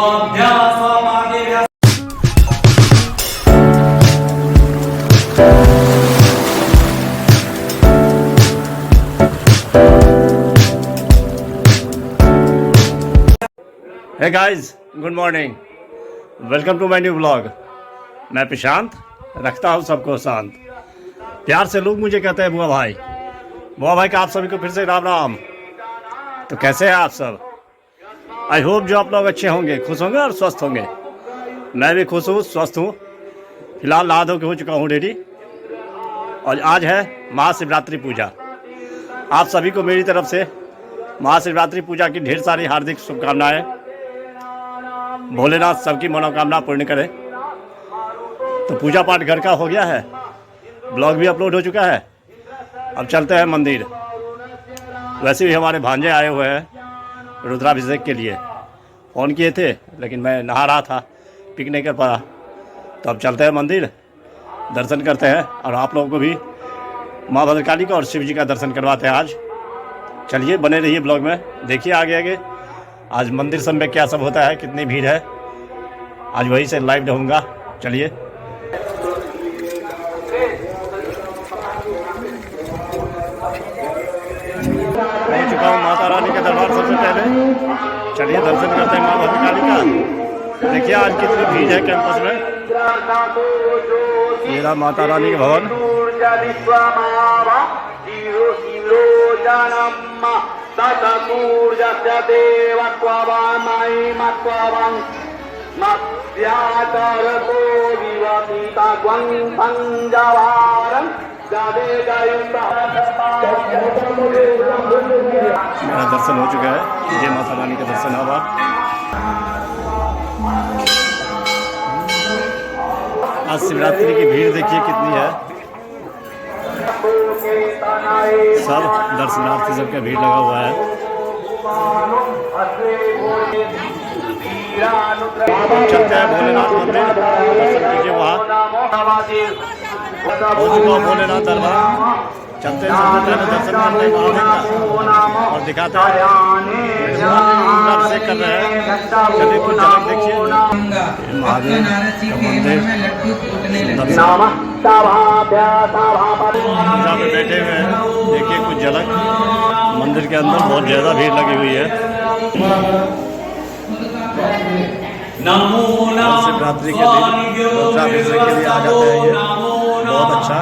Hey guys, good morning, welcome to my new vlog. मैं प्रशांत, रखता हूँ सबको शांत। प्यार से लोग मुझे कहते हैं बुआ भाई का आप सभी को फिर से राम राम। तो कैसे हैं आप सब? आई होप जो आप लोग अच्छे होंगे, खुश होंगे और स्वस्थ होंगे। मैं भी खुश हूँ, स्वस्थ हूँ। फिलहाल नहा धो के हो चुका हूँ रेडी। और आज है महाशिवरात्रि पूजा। आप सभी को मेरी तरफ से महाशिवरात्रि पूजा की ढेर सारी हार्दिक शुभकामनाएं। भोलेनाथ सबकी मनोकामना पूर्ण करे। तो पूजा पाठ घर का हो गया है, ब्लॉग भी अपलोड हो चुका है। अब चलते हैं मंदिर। वैसे भी हमारे भांजे आए हुए हैं रुद्राभिषेक के लिए। फ़ोन किए थे लेकिन मैं नहा रहा था, पिक नहीं कर पाया। तो अब चलते हैं मंदिर, दर्शन करते हैं और आप लोगों को भी माँ भद्रकाली का और शिव जी का दर्शन करवाते हैं आज। चलिए बने रहिए ब्लॉग में, देखिए आगे आगे आज मंदिर सब में क्या सब होता है, कितनी भीड़ है। आज वही से लाइव रहूँगा। चलिए पहुँच चुका हूँ माता रानी के दरबार सबसे पहले। चलिए दर्शन करते हैं माँ भद्रकाली का। देखिए आज कितनी भीड़ है कैंपस में। मेरा माता रानी का भवन। मेरा दर्शन हो चुका है, जय माता रानी का दर्शन हुआ। आज शिवरात्रि की भीड़ देखिए कितनी है। सब दर्शनार्थी सबका भीड़ लगा हुआ है। चलते हैं भोलेनाथ मंदिर, दर्शन कीजिए वहाँ। हो चुका भोलेनाथ दरबार। चलते हैं सबसे पहले दर्शन करते हैं महादेव का और दिखाते हैं अभिषेक कर रहे हैं। चलिए कुछ झलक देखिए महादेव का मंदिर। पूजा में बैठे हुए हैं, देखिए कुछ झलक। मंदिर के अंदर बहुत ज़्यादा भीड़ लगी हुई है। शिवरात्रि के दिन रुद्राभिषेक के लिए आ जाते हैं ये, बहुत अच्छा।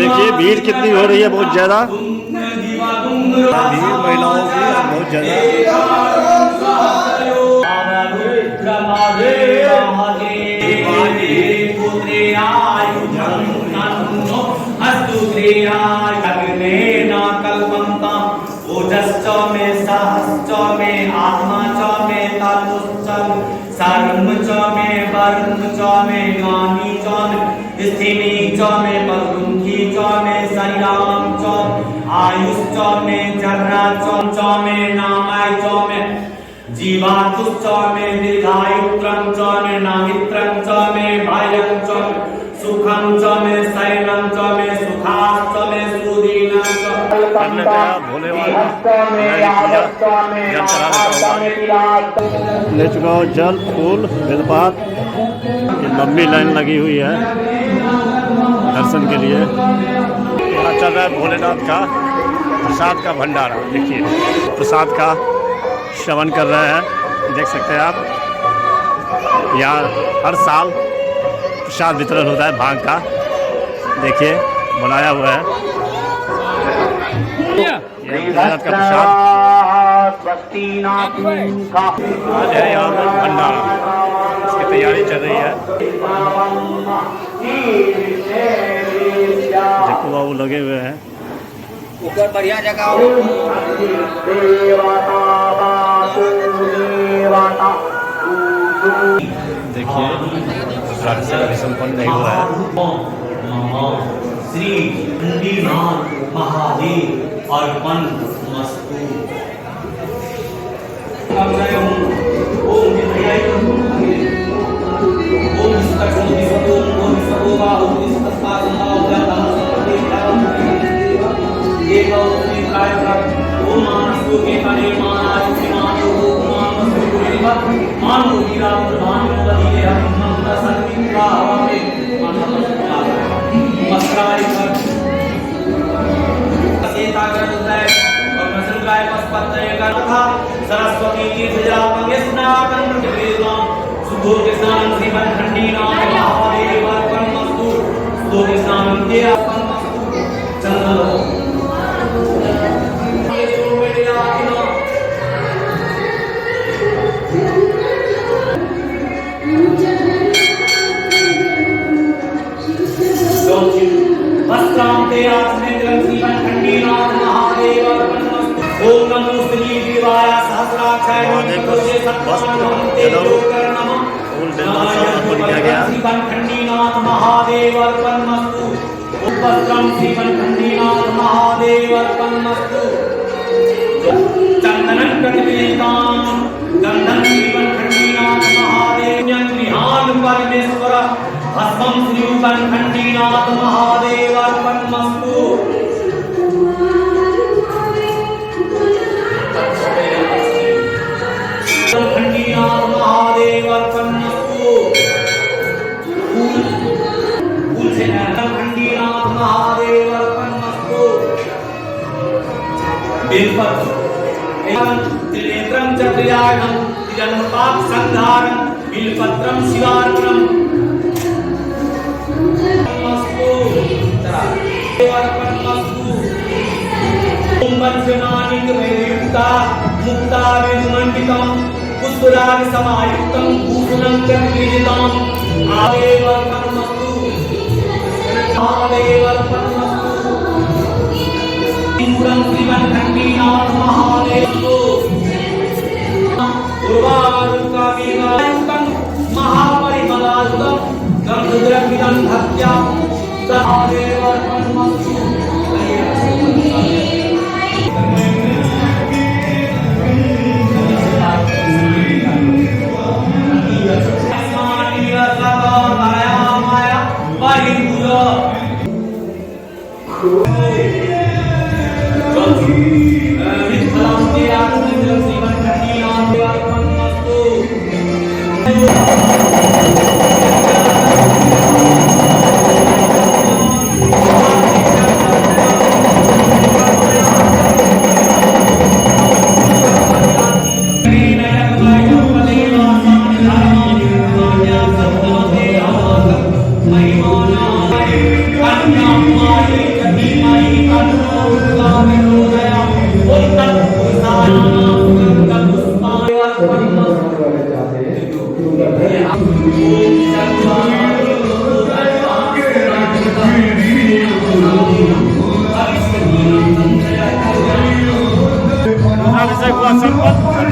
देखिए भीड़ कितनी हो रही है, बहुत ज़्यादा भीड़ महिलाओं की बहुत स्थिनी च में पद्रुंखी च में सरिराम च आयुष च में चर्रा च में नामाय च में जीवातु च में दीर्घायुत्रम च में नामित्रम च में भायं च सुखम च में शयनम च में सुखास च में सुदीनम च भोले ले चुका हूँ जल फूल बेलपात। लंबी लाइन लगी हुई है दर्शन के लिए। यहाँ चल रहा है भोलेनाथ का प्रसाद का भंडारा। देखिए प्रसाद का श्रवण कर रहे हैं, देख सकते हैं आप। यहाँ हर साल प्रसाद वितरण होता है भांग का। देखिए बनाया हुआ है ये भोलेनाथ का प्रसाद। आज है यहाँ पर भंडारा, इसकी तैयारी चल रही है। जक्कू बाबू लगे हुए हैं। ऊपर बढ़िया जगह हो। देखिए प्रार्थना संपन्न नहीं हुआ है। श्री चंडीनाथ महादेव अर्पण मस्तु। सरस्वती तीर्थ जलापंगे स्नातन प्रतिवेदम सुधो के स्नान श्रीमन खंडीनाथ महादेव अर्पण मस्तु। सुधो के स्नान के अर्पण मस्तु। चंदन वस्त्रांते आत्मेन्द्रं श्रीमन खंडीनाथ महादेव अर्पण मस्तु। ओम नमो श्री देवाय सहस्राक्षाय नमोते सत्तानंते लोकर नमः। श्रीमन खंडीनाथ महादेव अर्पण मस्तु। वस्त्रं श्रीमन खंडीनाथ महादेव अर्पण मस्तु। चंदनं प्रतिवेदितां गंधं श्रीमन खंडीनाथ महादेव गृहान परमेश्वर भस्मं श्रीमन खंडीनाथ महादेव अर्पण मस्तु। खंडीनाथ महादेव अर्पण मस्तु। फूल से खंडीनाथ महादेव अर्पण मस्तु। बेलपत्र त्रिनेत्रं च त्रियागं त्रिजन्मपाप संहारं बिल्वपत्रं शिवार्पणं मस्तु। अर्पण मस्तु। ओम वज्रमाणिक वैयुक्ता मुक्ता विमंडितं पुष्पराग समायुक्तं भूषणं चक्रीजितं महादेव अर्पण मस्तु। महादेव अर्पण मस्तु। पूर्णं श्रीमन खंडीनाथ महादेव उर्वारुकामिकायुक्तं महापरिमलायुक्तं गंधद्रव्यं भक्त्या महादेव अर्पण मस्तु।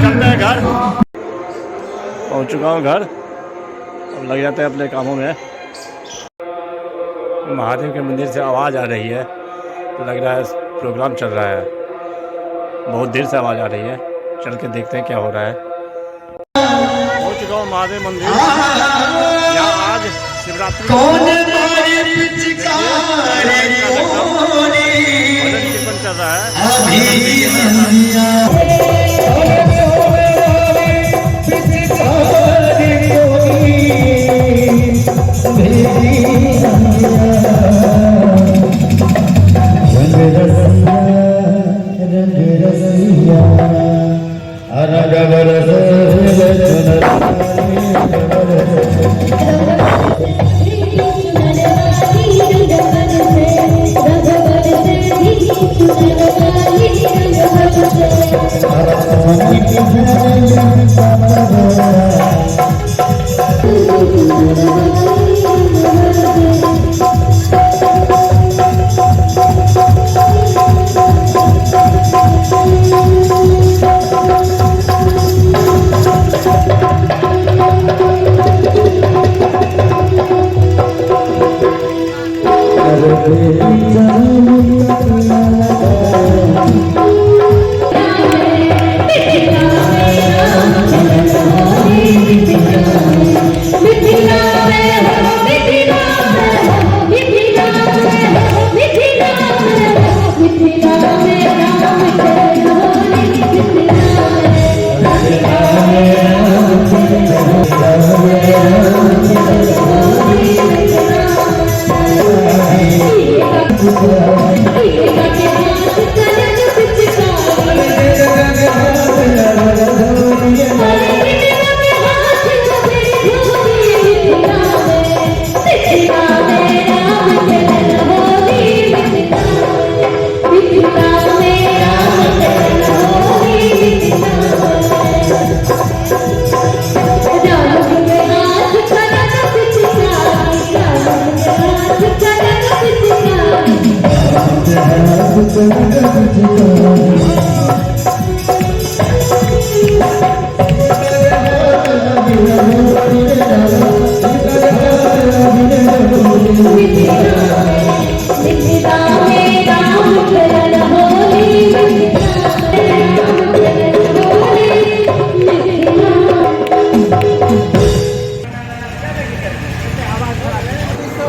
चलते हैं घर। पहुंच चुका हूँ घर, अब लग जाते हैं अपने कामों में। महादेव के मंदिर से आवाज़ आ रही है, तो लग रहा है प्रोग्राम चल रहा है। बहुत देर से आवाज़ आ रही है, चल के देखते हैं क्या हो रहा है। पहुंच चुका हूँ महादेव मंदिर। यहाँ आज शिवरात्रि कीर्तन चल रहा है। रंग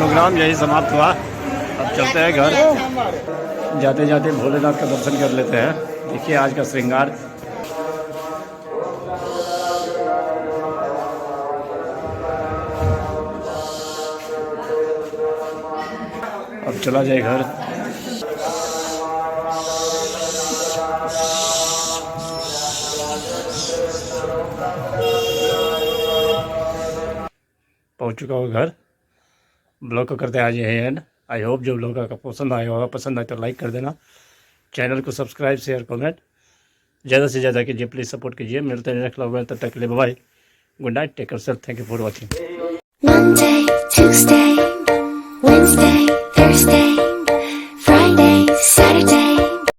प्रोग्राम यही समाप्त हुआ। अब चलते हैं घर। जाते जाते भोलेनाथ का दर्शन कर लेते हैं। देखिए आज का श्रृंगार। अब चला जाए घर। पहुंच चुका हूँ घर। ब्लॉग को करते हैं आज यही एंड। आई होप जो ब्लॉग का पसंद आया होगा, पसंद आए तो लाइक कर देना, चैनल को सब्सक्राइब शेयर कमेंट ज़्यादा से ज़्यादा कीजिए, प्लीज़ सपोर्ट कीजिए। मिलते हैं नेक्स्ट ब्लॉग में, तब तक के लिए bye, good night, take care self, thank you for watching. Monday, Tuesday, Wednesday, Thursday